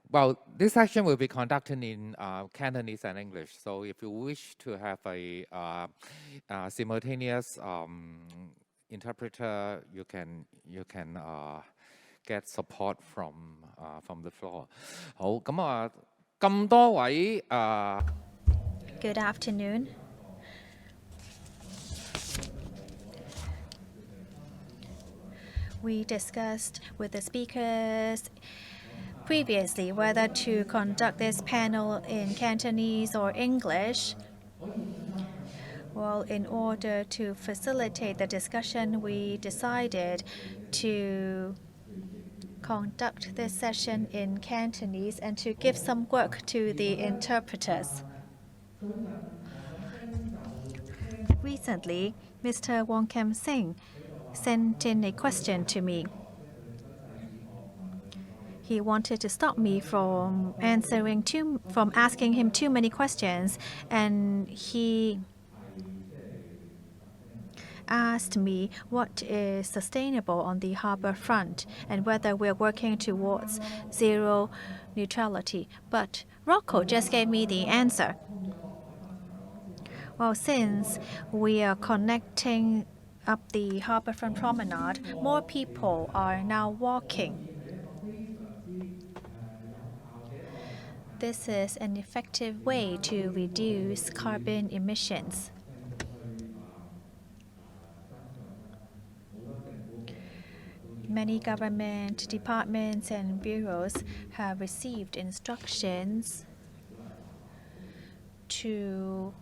Well, this session will be conducted in Cantonese and English. So if you wish to have a simultaneous interpreter, you can get support from the floor. 好，咁多位Good afternoon. We discussed with the speakers previously whether to conduct this panel in Cantonese or English. Well, in order to facilitate the discussion, we decided to conduct this session in Cantonese and to give some work to the interpreters. Recently, Mr. Wong Kam-sing sent in a question to me. He wanted to stop me from asking him too many questions, and he asked me what is sustainable on the Harbourfront and whether we're working towards zero neutrality. But Rocco just gave me the answer. Well, since we are connecting up the Harbourfront promenade, more people are now walking. This is an effective way to reduce carbon emissions. Many government departments and bureaus have received instructions to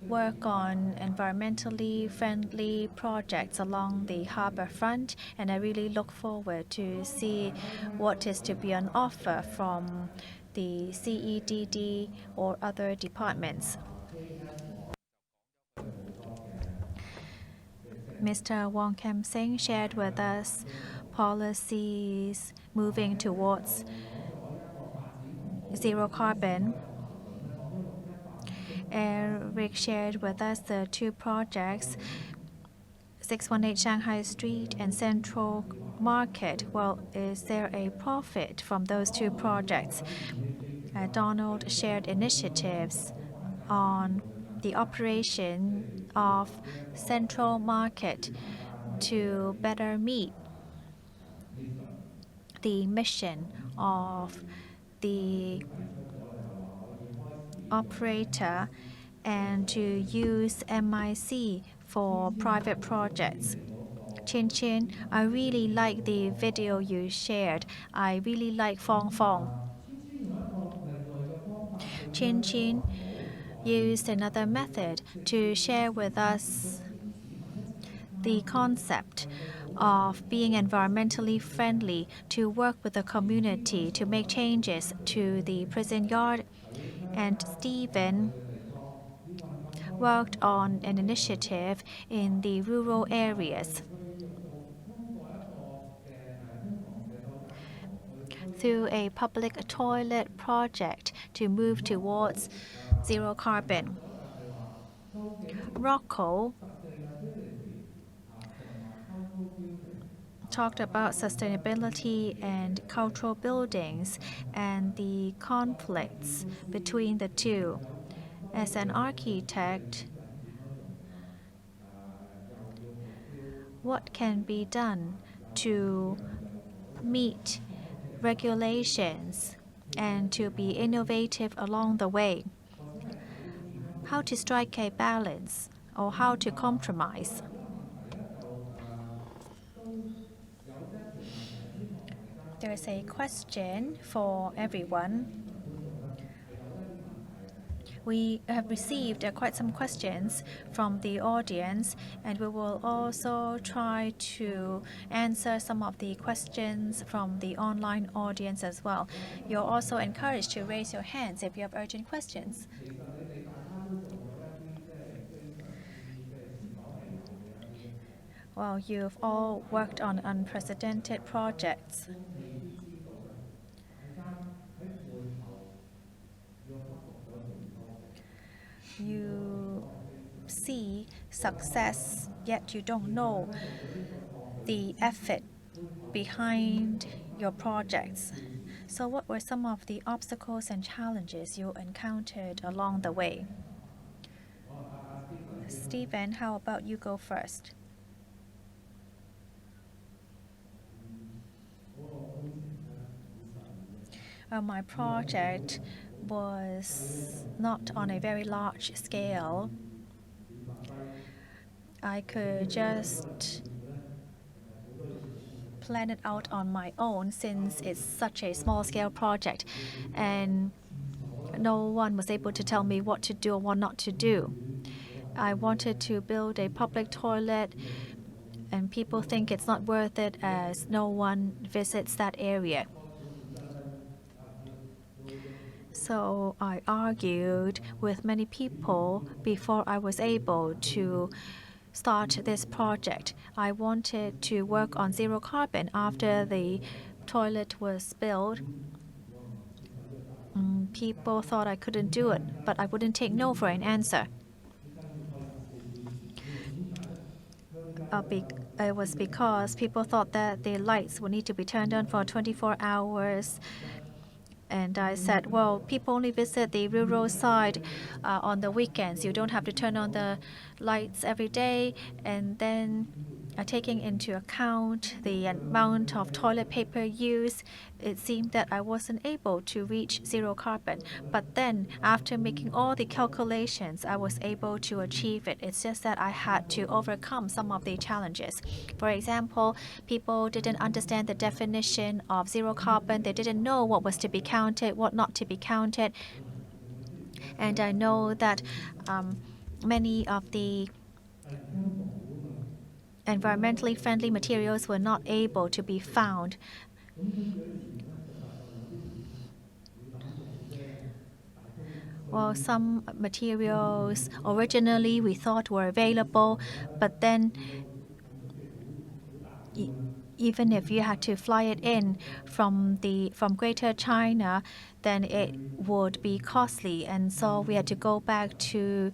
work on environmentally friendly projects along the harbourfront, and I really look forward to see what is to be on offer from the CEDD or other departments. Mr. Wong Kam-sing shared with us policies moving towards zero carbon. Eric shared with us the two projects, 618 Shanghai Street and Central Market. Well, is there a profit from those two projects? Donald shared initiatives on the operation of Central Market to better meet the mission of the operator and to use MIC for private projects. Chin, I really like the video you shared. I really like Fong. Chin used another method to share with us the concept of being environmentally friendly, to work with the community to make changes to the prison yard. And Stephen worked on an initiative in the rural areas. Through a public toilet project to move towards zero carbon. Rocco talked about sustainability and cultural buildings and the conflicts between the two. As an architect, what can be done to meet regulations and to be innovative along the way? How to strike a balance or how to compromise? There is a question for everyone. We have received quite some questions from the audience, and we will also try to answer some of the questions from the online audience as well. You're also encouraged to raise your hands if you have urgent questions. Well, you've all worked on unprecedented projects. You see success, yet you don't know the effort behind your projects. So what were some of the obstacles and challenges you encountered along the way? Stephen, how about you go first? My project was not on a very large scale. I could just plan it out on my own since it's such a small-scale project, and no one was able to tell me what to do or what not to do. I wanted to build a public toilet, and people think it's not worth it as no one visits that area. So I argued with many people before I was able to start this project. I wanted to work on zero carbon after the toilet was built. People thought I couldn't do it, but I wouldn't take no for an answer. It was because people thought that the lights would need to be turned on for 24 hours. And I said, well, people only visit the rural side on the weekends. You don't have to turn on the lights every day. And then taking into account the amount of toilet paper used, it seemed that I wasn't able to reach zero carbon. But then, after making all the calculations, I was able to achieve it. It's just that I had to overcome some of the challenges. For example, people didn't understand the definition of zero carbon. They didn't know what was to be counted, what not to be counted. And I know that many of the environmentally friendly materials were not able to be found. Well, some materials originally we thought were available, but then even if you had to fly it in from Greater China, then it would be costly, and so we had to go back to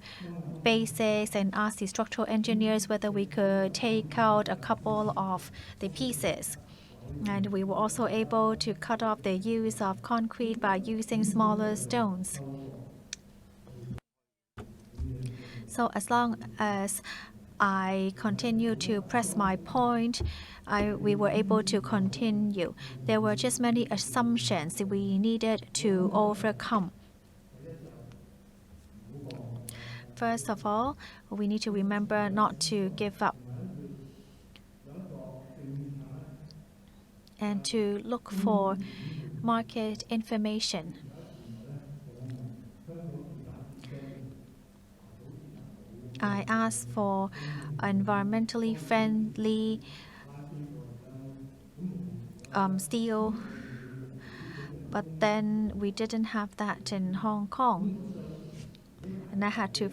basics and ask the structural engineers whether we could take out a couple of the pieces. And we were also able to cut off the use of concrete by using smaller stones. So as long as I continue to press my point, we were able to continue. There were just many assumptions we needed to overcome. First of all, we need to remember not to give up and to look for market information. I asked for environmentally friendly steel, but then we didn't have that in Hong Kong. And I had to,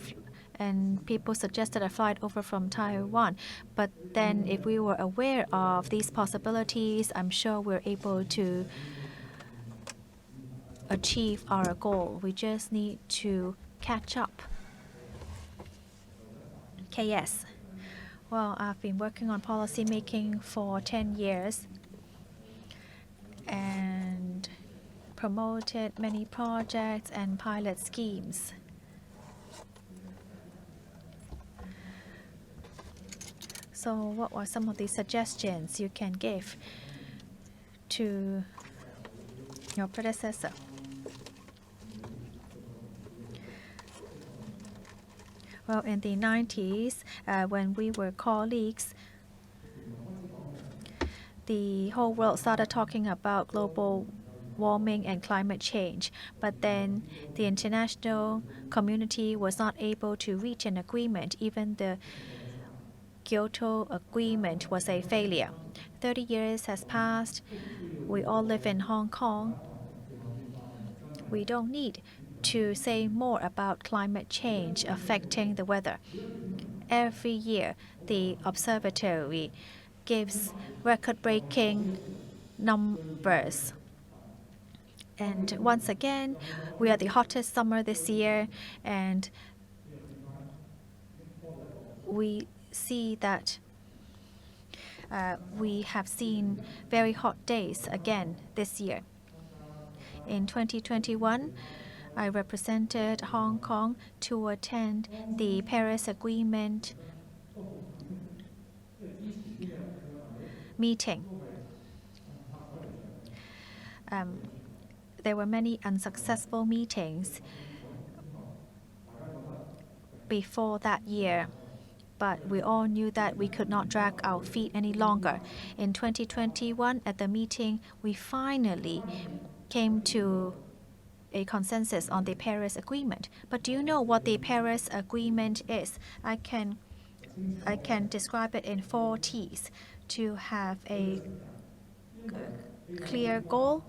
and people suggested I fly it over from Taiwan. But then if we were aware of these possibilities, I'm sure we're able to achieve our goal. We just need to catch up. KS. Well, I've been working on policy making for 10 years and promoted many projects and pilot schemes. So what were some of the suggestions you can give to your predecessor? Well, in the 90s, when we were colleagues, the whole world started talking about global warming and climate change. But then the international community was not able to reach an agreement. Even the Kyoto Agreement was a failure. 30 years has passed. We all live in Hong Kong. We don't need to say more about climate change affecting the weather. Every year, the observatory gives record-breaking numbers. And once again, we are the hottest summer this year, and we see that we have seen very hot days again this year. In 2021, I represented Hong Kong to attend the Paris Agreement meeting. There were many unsuccessful meetings before that year, but we all knew that we could not drag our feet any longer. In 2021, at the meeting, we finally came to a consensus on the Paris Agreement. But do you know what the Paris Agreement is? I can describe it in 4 T's: to have a clear goal,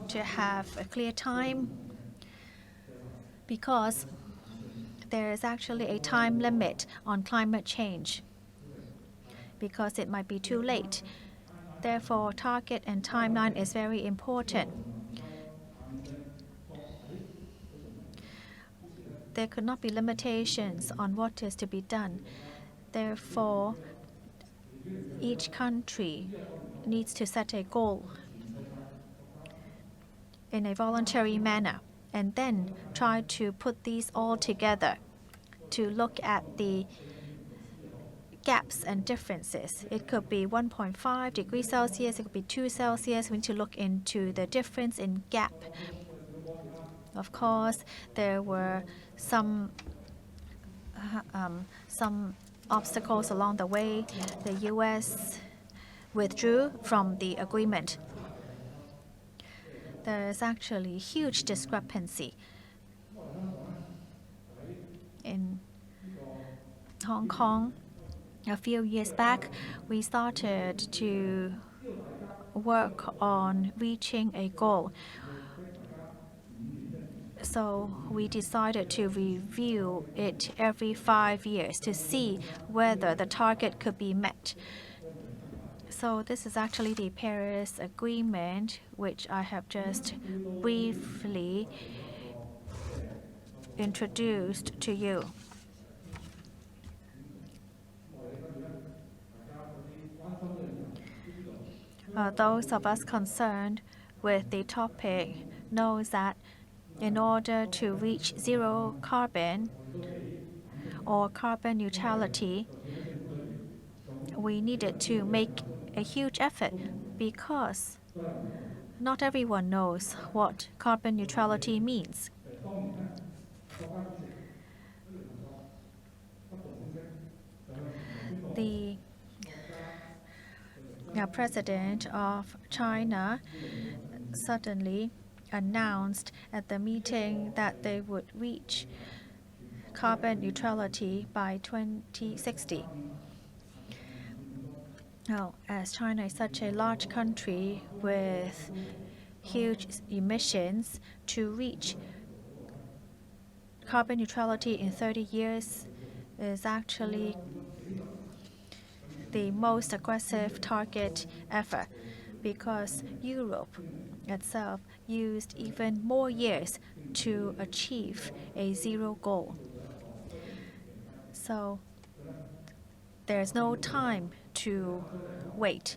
to have a clear time, because there is actually a time limit on climate change, because it might be too late. Therefore, target and timeline is very important. There could not be limitations on what is to be done. Therefore, each country needs to set a goal in a voluntary manner and then try to put these all together to look at the gaps and differences. It could be 1.5 degrees Celsius, it could be 2 Celsius. We need to look into the difference in gap. Of course, there were some obstacles along the way. The U.S. withdrew from the agreement. There is actually huge discrepancy. In Hong Kong, a few years back, we started to work on reaching a goal. So we decided to review it every 5 years to see whether the target could be met. So this is actually the Paris Agreement, which I have just briefly introduced to you. Those of us concerned with the topic knows that in order to reach zero carbon or carbon neutrality, we needed to make a huge effort, because not everyone knows what carbon neutrality means. The president of China suddenly announced at the meeting that they would reach carbon neutrality by 2060. Now, as China is such a large country with huge emissions, to reach carbon neutrality in 30 years is actually the most aggressive target ever, because Europe itself used even more years to achieve a zero goal. So there's no time to wait.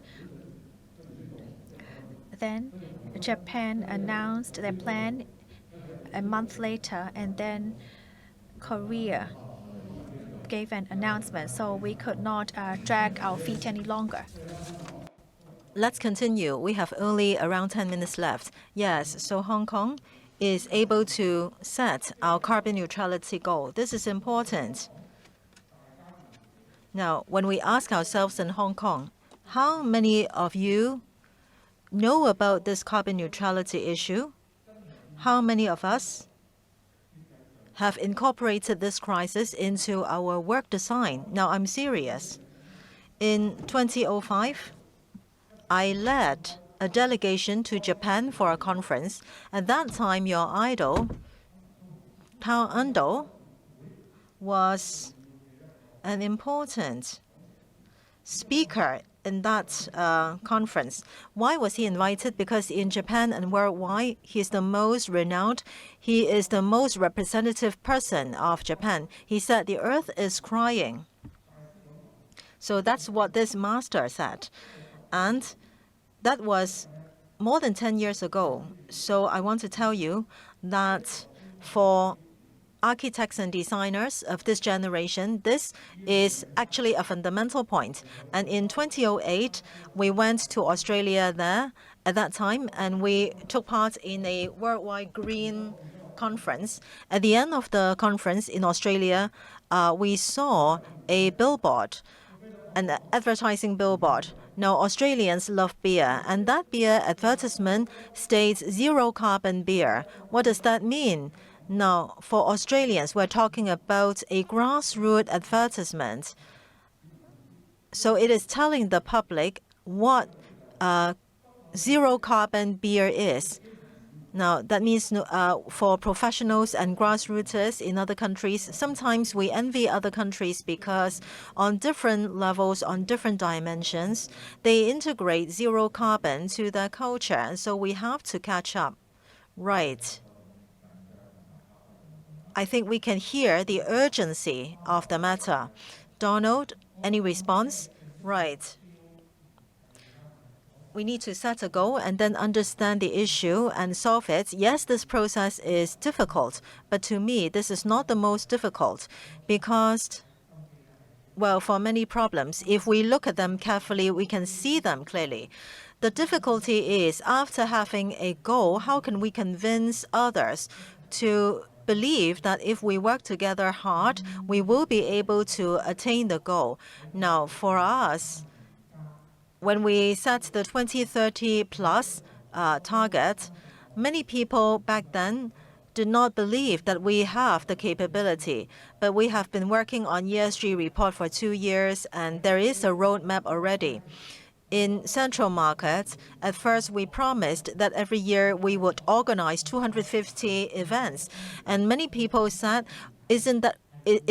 Then Japan announced their plan a month later, and then Korea gave an announcement, so we could not drag our feet any longer. Let's continue. We have only around 10 minutes left. Yes, so Hong Kong is able to set our carbon neutrality goal. This is important. Now, when we ask ourselves in Hong Kong, how many of you know about this carbon neutrality issue? How many of us have incorporated this crisis into our work design? Now, I'm serious. In 2005, I led a delegation to Japan for a conference. At that time, your idol, Tao Ando, was an important speaker in that conference. Why was he invited? Because in Japan and worldwide, he is the most renowned. He is the most representative person of Japan. He said the earth is crying. So that's what this master said. And that was more than 10 years ago. So I want to tell you that for architects and designers of this generation, this is actually a fundamental point. And in 2008, we went to Australia there at that time, and we took part in a worldwide green conference. At the end of the conference in Australia, we saw a billboard, an advertising billboard. Now, Australians love beer, and that beer advertisement states zero carbon beer. What does that mean? Now, for Australians, we're talking about a grassroots advertisement. So it is telling the public what zero carbon beer is. Now, that means for professionals and grassrooters in other countries, sometimes we envy other countries because on different levels, on different dimensions, they integrate zero carbon to their culture. And so we have to catch up. Right. I think we can hear the urgency of the matter. Donald, any response? Right. We need to set a goal and then understand the issue and solve it. Yes, this process is difficult, but to me, this is not the most difficult because, well, for many problems, if we look at them carefully, we can see them clearly. The difficulty is, after having a goal, how can we convince others to believe that if we work together hard, we will be able to attain the goal? Now, for us, when we set the 2030 plus target, many people back then did not believe that we have the capability. But we have been working on ESG report for 2 years, and there is a roadmap already. In central markets, at first we promised that every year we would organize 250 events. And many people said, is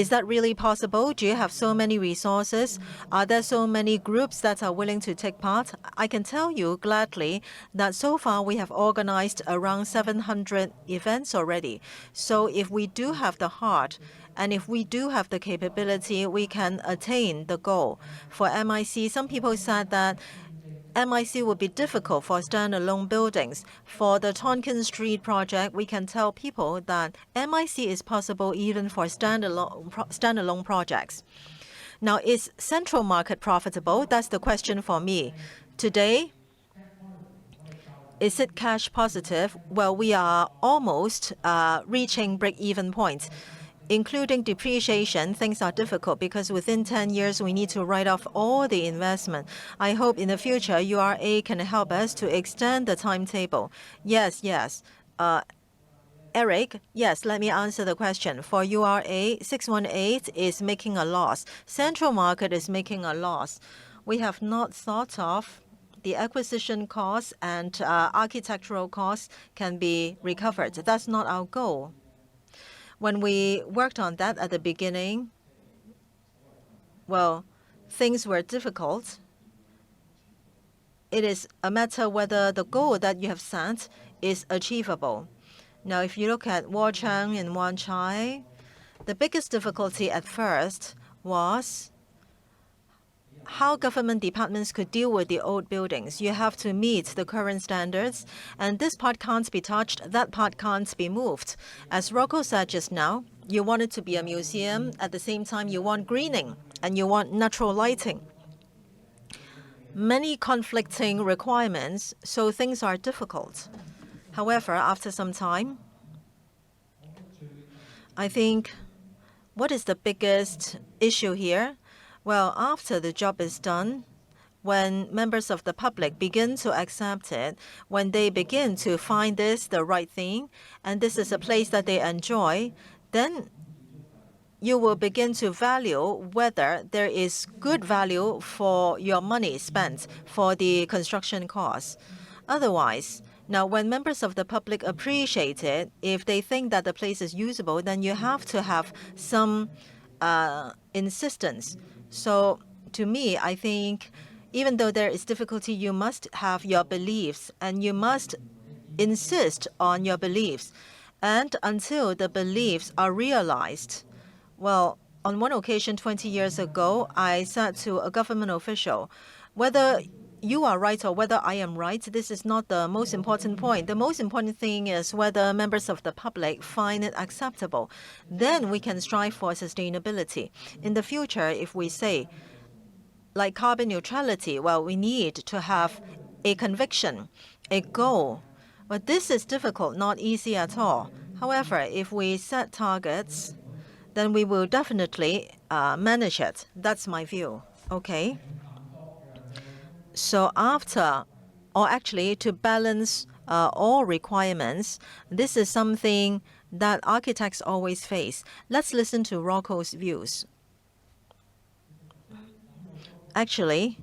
that really possible? Do you have so many resources? Are there so many groups that are willing to take part? I can tell you gladly that so far we have organized around 700 events already. So if we do have the heart and if we do have the capability, we can attain the goal. For MIC, some people said that MIC would be difficult for standalone buildings. For the Tonkin Street project, we can tell people that MIC is possible even for standalone projects. Now, is central market profitable? That's the question for me. Today, is it cash positive? Well, we are almost reaching break-even point. Including depreciation, things are difficult because within 10 years, we need to write off all the investment. I hope in the future, URA can help us to extend the timetable. Yes. Eric, yes, let me answer the question. For URA, 618 is making a loss. Central market is making a loss. We have not thought of the acquisition costs and architectural costs can be recovered. That's not our goal. When we worked on that at the beginning, well, things were difficult. It is a matter whether the goal that you have set is achievable. Now, if you look at Huachang and Wan Chai, the biggest difficulty at first was how government departments could deal with the old buildings. You have to meet the current standards, and this part can't be touched, that part can't be moved. As Rocco said just now, you want it to be a museum. At the same time, you want greening, and you want natural lighting. Many conflicting requirements, so things are difficult. However, after some time, I think what is the biggest issue here? Well, after the job is done, when members of the public begin to accept it, when they begin to find this the right thing, and this is a place that they enjoy, then you will begin to value whether there is good value for your money spent for the construction costs. Otherwise, now when members of the public appreciate it, if they think that the place is usable, then you have to have some insistence. So to me, I think even though there is difficulty, you must have your beliefs and you must insist on your beliefs. And until the beliefs are realized, well, on one occasion 20 years ago, I said to a government official, whether you are right or whether I am right, this is not the most important point. The most important thing is whether members of the public find it acceptable. Then we can strive for sustainability. In the future, if we say, like carbon neutrality, well, we need to have a conviction, a goal. But this is difficult, not easy at all. However, if we set targets, then we will definitely manage it. That's my view. Okay. So after, or actually to balance all requirements, this is something that architects always face. Let's listen to Rocco's views. Actually,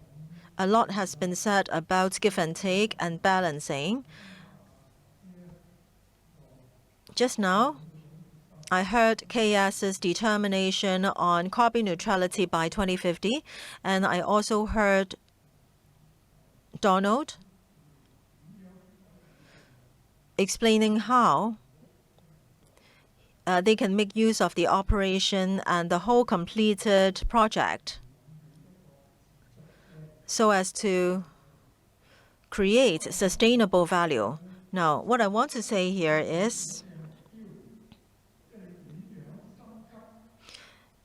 a lot has been said about give and take and balancing. Just now, I heard KS's determination on carbon neutrality by 2050, and I also heard Donald explaining how they can make use of the operation and the whole completed project so as to create sustainable value. Now, what I want to say here is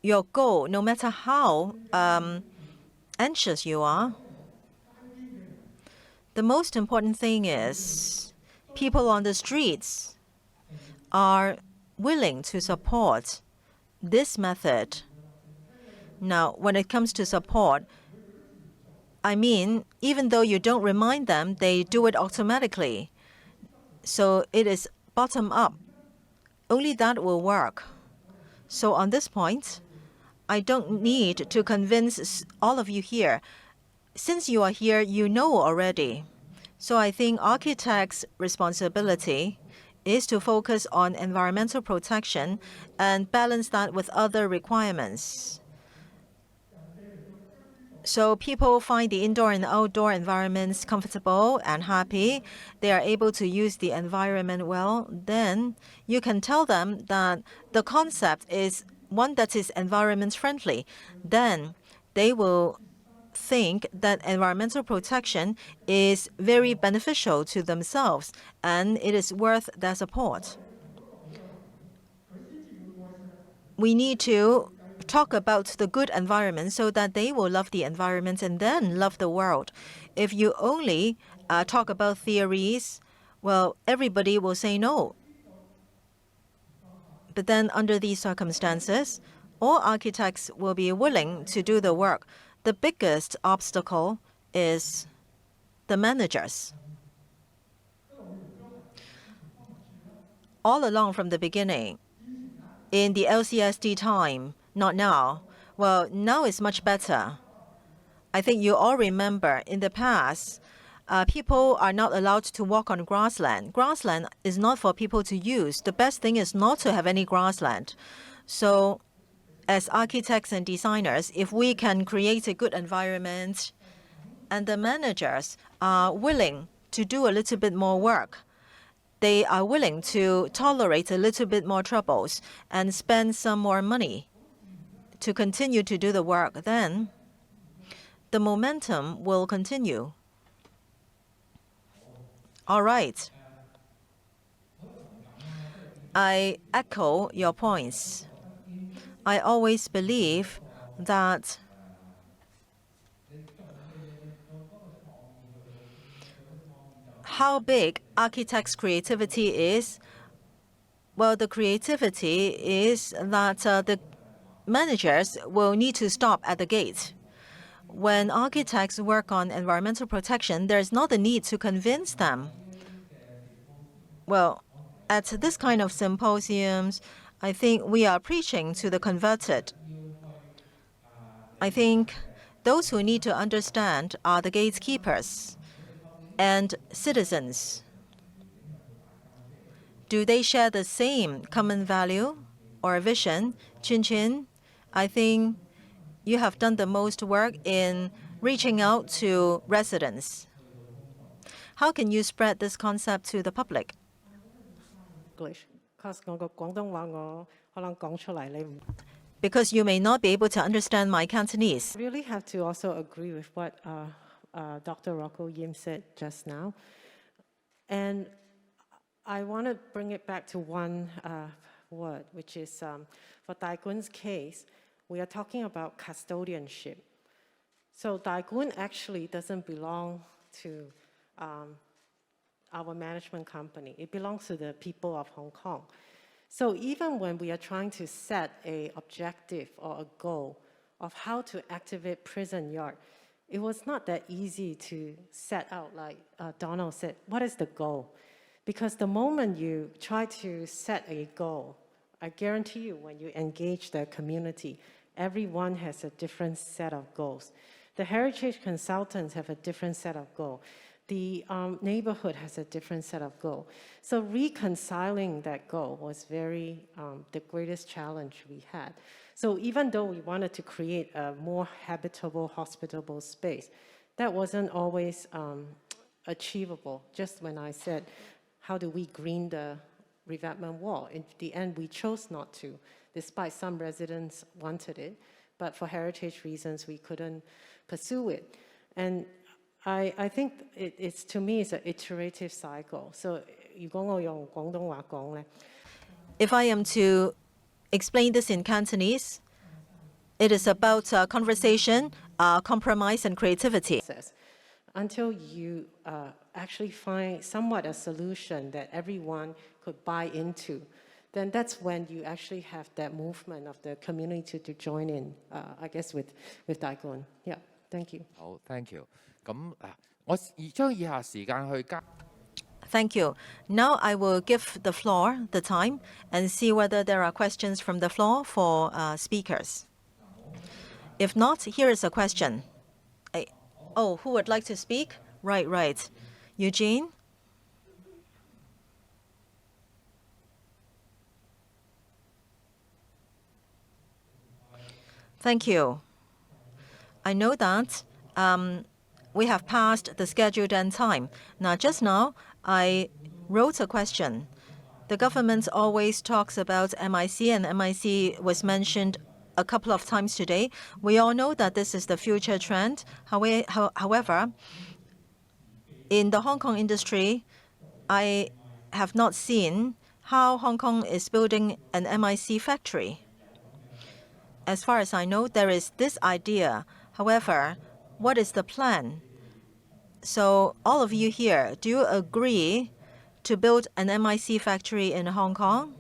your goal, no matter how anxious you are, the most important thing is people on the streets are willing to support this method. Now, when it comes to support, I mean, even though you don't remind them, they do it automatically. So it is bottom up. Only that will work. So on this point, I don't need to convince all of you here. Since you are here, you know already. So I think architects' responsibility is to focus on environmental protection and balance that with other requirements. So people find the indoor and outdoor environments comfortable and happy. They are able to use the environment well. Then you can tell them that the concept is one that is environment friendly. Then they will think that environmental protection is very beneficial to themselves and it is worth their support. We need to talk about the good environment so that they will love the environment and then love the world. If you only talk about theories, well, everybody will say no. But then under these circumstances, all architects will be willing to do the work. The biggest obstacle is the managers. All along from the beginning, in the LCSD time, not now. Well, now it's much better. I think you all remember in the past, people are not allowed to walk on grassland. Grassland is not for people to use. The best thing is not to have any grassland. So as architects and designers, if we can create a good environment and the managers are willing to do a little bit more work, they are willing to tolerate a little bit more troubles and spend some more money to continue to do the work, then the momentum will continue. All right. I echo your points. I always believe that how big architects' creativity is, well, the creativity is that the managers will need to stop at the gate. When architects work on environmental protection, there is not a need to convince them. Well, at this kind of symposiums, I think we are preaching to the converted. I think those who need to understand are the gatekeepers and citizens. Do they share the same common value or vision? Chin, I think you have done the most work in reaching out to residents. How can you spread this concept to the public? Because you may not be able to understand my Cantonese. I really have to also agree with what Dr. Rocco Yim said just now. And I want to bring it back to one word, which is for Dai Kun's case, we are talking about custodianship. So Dai Kun actually doesn't belong to our management company. It belongs to the people of Hong Kong. So even when we are trying to set an objective or a goal of how to activate prison yard, it was not that easy to set out, like Donald said, what is the goal? Because the moment you try to set a goal, I guarantee you when you engage the community, everyone has a different set of goals. The heritage consultants have a different set of goals. The neighborhood has a different set of goals. So reconciling that goal was the greatest challenge we had. So even though we wanted to create a more habitable, hospitable space, that wasn't always achievable. Just when I said, how do we green the revetment wall? In the end, we chose not to, despite some residents wanted it. But for heritage reasons, we couldn't pursue it. And I think to me, it's an iterative cycle. So, if I am to explain this in Cantonese, it is about conversation, compromise, and creativity. Until you actually find somewhat a solution that everyone could buy into, then that's when you actually have that movement of the community to join in, I guess, with Dai Kun. Yeah, thank you. Oh, thank you. 咁我將以下時間去交。Thank you. Now I will give the floor the time and see whether there are questions from the floor for speakers. If not, here is a question. Oh, who would like to speak? Right. Eugene? Thank you. I know that we have passed the scheduled end time. Now, just now, I wrote a question. The government always talks about MIC, and MIC was mentioned a couple of times today. We all know that this is the future trend. However, in the Hong Kong industry, I have not seen how Hong Kong is building an MIC factory. As far as I know, there is this idea. However, what is the plan? So all of you here, do you agree to build an MIC factory in Hong Kong?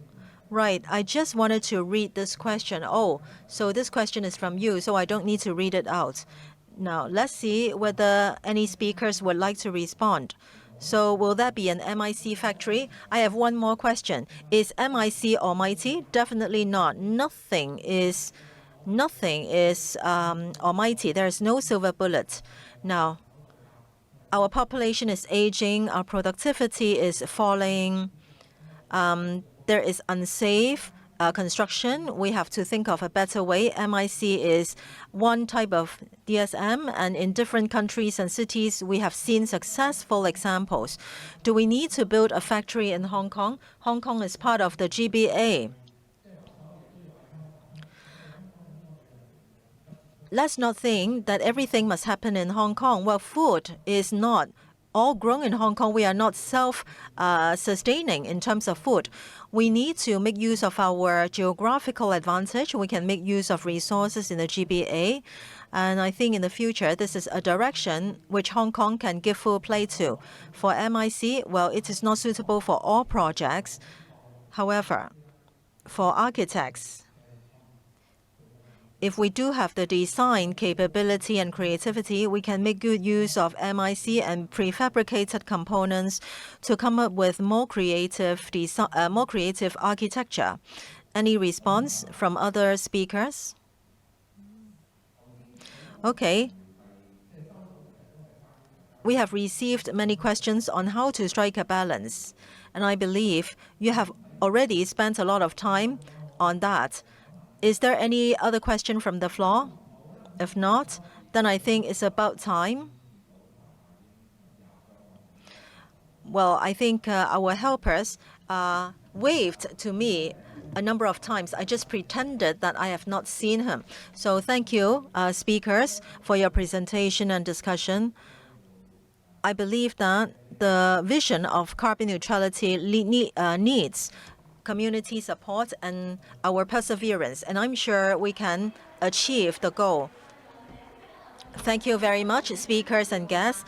Right, I just wanted to read this question. Oh, so this question is from you, so I don't need to read it out. Now, let's see whether any speakers would like to respond. So will that be an MIC factory? I have one more question. Is MIC almighty? Definitely not. Nothing is almighty. There is no silver bullet. Now, our population is aging, our productivity is falling, there is unsafe construction. We have to think of a better way. MIC is one type of DSM, and in different countries and cities, we have seen successful examples. Do we need to build a factory in Hong Kong? Hong Kong is part of the GBA. Let's not think that everything must happen in Hong Kong. Well, food is not all grown in Hong Kong. We are not self-sustaining in terms of food. We need to make use of our geographical advantage. We can make use of resources in the GBA. And I think in the future, this is a direction which Hong Kong can give full play to. For MIC, well, it is not suitable for all projects. However, for architects, if we do have the design capability and creativity, we can make good use of MIC and prefabricated components to come up with more creative architecture. Any response from other speakers? Okay. We have received many questions on how to strike a balance, and I believe you have already spent a lot of time on that. Is there any other question from the floor? If not, then I think it's about time. Well, I think our helpers waved to me a number of times. I just pretended that I have not seen him. So thank you, speakers, for your presentation and discussion. I believe that the vision of carbon neutrality needs community support and our perseverance, and I'm sure we can achieve the goal. Thank you very much, speakers and guests.